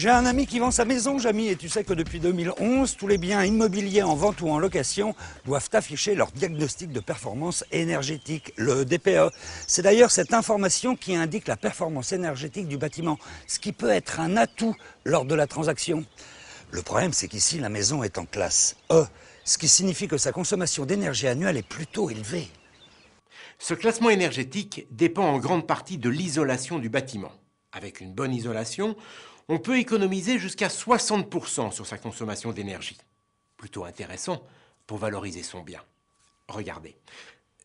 J'ai un ami qui vend sa maison, Jamy, et tu sais que depuis 2011, tous les biens immobiliers en vente ou en location doivent afficher leur diagnostic de performance énergétique, le DPE. C'est d'ailleurs cette information qui indique la performance énergétique du bâtiment, ce qui peut être un atout lors de la transaction. Le problème, c'est qu'ici, la maison est en classe E, ce qui signifie que sa consommation d'énergie annuelle est plutôt élevée. Ce classement énergétique dépend en grande partie de l'isolation du bâtiment. Avec une bonne isolation, on peut économiser jusqu'à 60% sur sa consommation d'énergie. Plutôt intéressant pour valoriser son bien. Regardez,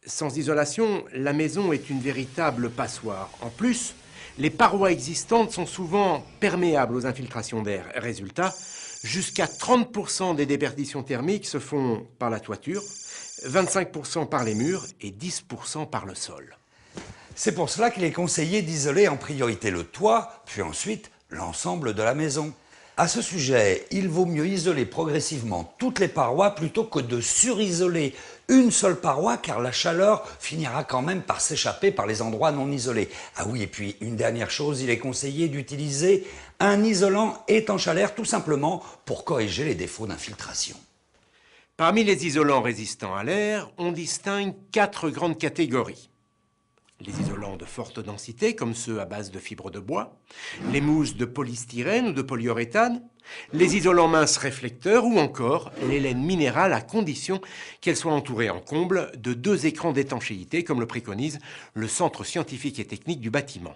sans isolation, la maison est une véritable passoire. En plus, les parois existantes sont souvent perméables aux infiltrations d'air. Résultat, jusqu'à 30% des déperditions thermiques se font par la toiture, 25% par les murs et 10% par le sol. C'est pour cela qu'il est conseillé d'isoler en priorité le toit, puis ensuite l'ensemble de la maison. À ce sujet, il vaut mieux isoler progressivement toutes les parois plutôt que de surisoler une seule paroi, car la chaleur finira quand même par s'échapper par les endroits non isolés. Ah oui, et puis une dernière chose, il est conseillé d'utiliser un isolant étanche à l'air, tout simplement pour corriger les défauts d'infiltration. Parmi les isolants résistants à l'air, on distingue 4 grandes catégories. Les isolants de forte densité, comme ceux à base de fibres de bois, les mousses de polystyrène ou de polyuréthane, les isolants minces réflecteurs ou encore les laines minérales à condition qu'elles soient entourées en comble de 2 écrans d'étanchéité, comme le préconise le Centre scientifique et technique du bâtiment.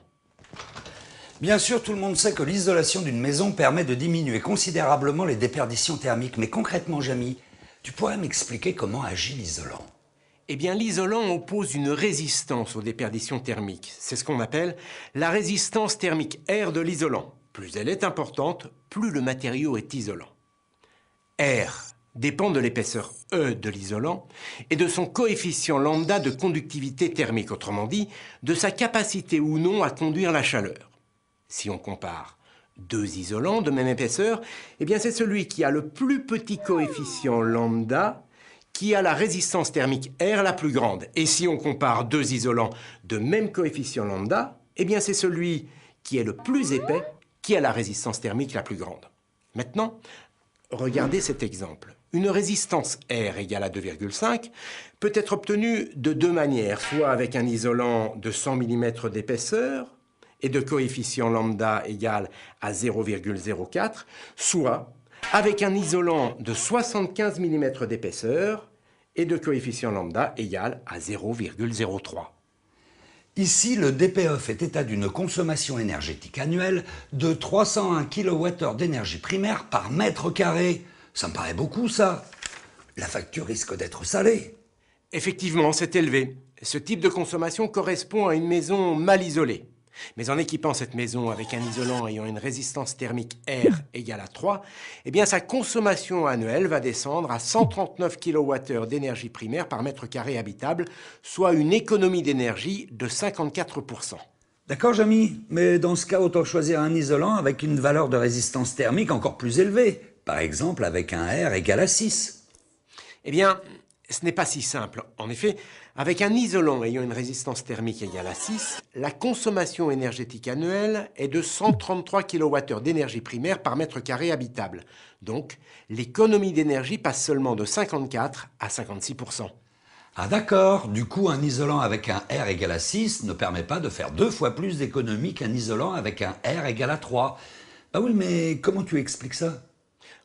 Bien sûr, tout le monde sait que l'isolation d'une maison permet de diminuer considérablement les déperditions thermiques. Mais concrètement, Jamy, tu pourrais m'expliquer comment agit l'isolant ? Eh bien, l'isolant oppose une résistance aux déperditions thermiques. C'est ce qu'on appelle la résistance thermique R de l'isolant. Plus elle est importante, plus le matériau est isolant. R dépend de l'épaisseur E de l'isolant et de son coefficient lambda de conductivité thermique, autrement dit, de sa capacité ou non à conduire la chaleur. Si on compare 2 isolants de même épaisseur, eh bien c'est celui qui a le plus petit coefficient lambda qui a la résistance thermique R la plus grande. Et si on compare 2 isolants de même coefficient lambda, eh bien c'est celui qui est le plus épais qui a la résistance thermique la plus grande. Maintenant, regardez cet exemple. Une résistance R égale à 2,5 peut être obtenue de 2 manières, soit avec un isolant de 100 mm d'épaisseur et de coefficient lambda égal à 0,04, soit avec un isolant de 75 mm d'épaisseur et de coefficient lambda égal à 0,03. Ici, le DPE fait état d'une consommation énergétique annuelle de 301 kWh d'énergie primaire par mètre carré. Ça me paraît beaucoup, ça. La facture risque d'être salée. Effectivement, c'est élevé. Ce type de consommation correspond à une maison mal isolée. Mais en équipant cette maison avec un isolant ayant une résistance thermique R égale à 3, eh bien sa consommation annuelle va descendre à 139 kWh d'énergie primaire par mètre carré habitable, soit une économie d'énergie de 54%. D'accord, Jamy, mais dans ce cas, autant choisir un isolant avec une valeur de résistance thermique encore plus élevée. Par exemple, avec un R égal à 6. Eh bien, ce n'est pas si simple. En effet, avec un isolant ayant une résistance thermique égale à 6, la consommation énergétique annuelle est de 133 kWh d'énergie primaire par mètre carré habitable. Donc, l'économie d'énergie passe seulement de 54 à 56%. Ah d'accord, du coup un isolant avec un R égal à 6 ne permet pas de faire 2 fois plus d'économie qu'un isolant avec un R égal à 3. Ah oui, mais comment tu expliques ça ?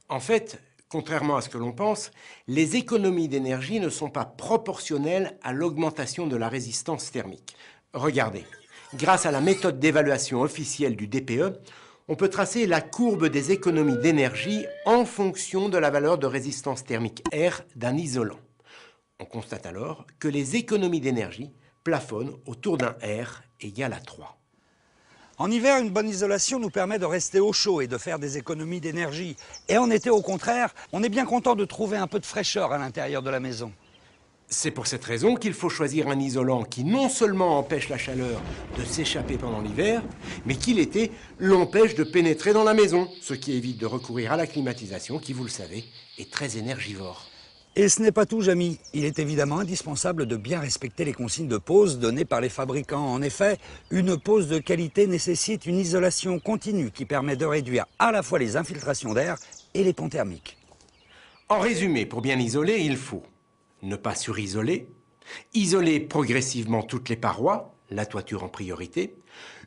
En fait, contrairement à ce que l'on pense, les économies d'énergie ne sont pas proportionnelles à l'augmentation de la résistance thermique. Regardez, grâce à la méthode d'évaluation officielle du DPE, on peut tracer la courbe des économies d'énergie en fonction de la valeur de résistance thermique R d'un isolant. On constate alors que les économies d'énergie plafonnent autour d'un R égal à 3. En hiver, une bonne isolation nous permet de rester au chaud et de faire des économies d'énergie. Et en été, au contraire, on est bien content de trouver un peu de fraîcheur à l'intérieur de la maison. C'est pour cette raison qu'il faut choisir un isolant qui non seulement empêche la chaleur de s'échapper pendant l'hiver, mais qui l'été l'empêche de pénétrer dans la maison, ce qui évite de recourir à la climatisation qui, vous le savez, est très énergivore. Et ce n'est pas tout, Jamy. Il est évidemment indispensable de bien respecter les consignes de pose données par les fabricants. En effet, une pose de qualité nécessite une isolation continue qui permet de réduire à la fois les infiltrations d'air et les ponts thermiques. En résumé, pour bien isoler, il faut ne pas surisoler, isoler progressivement toutes les parois, la toiture en priorité,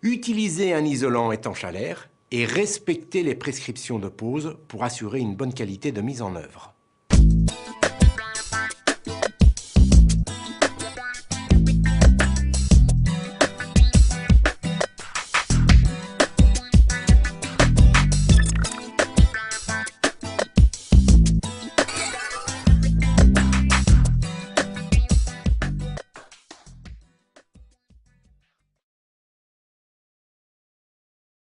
utiliser un isolant étanche à l'air et respecter les prescriptions de pose pour assurer une bonne qualité de mise en œuvre.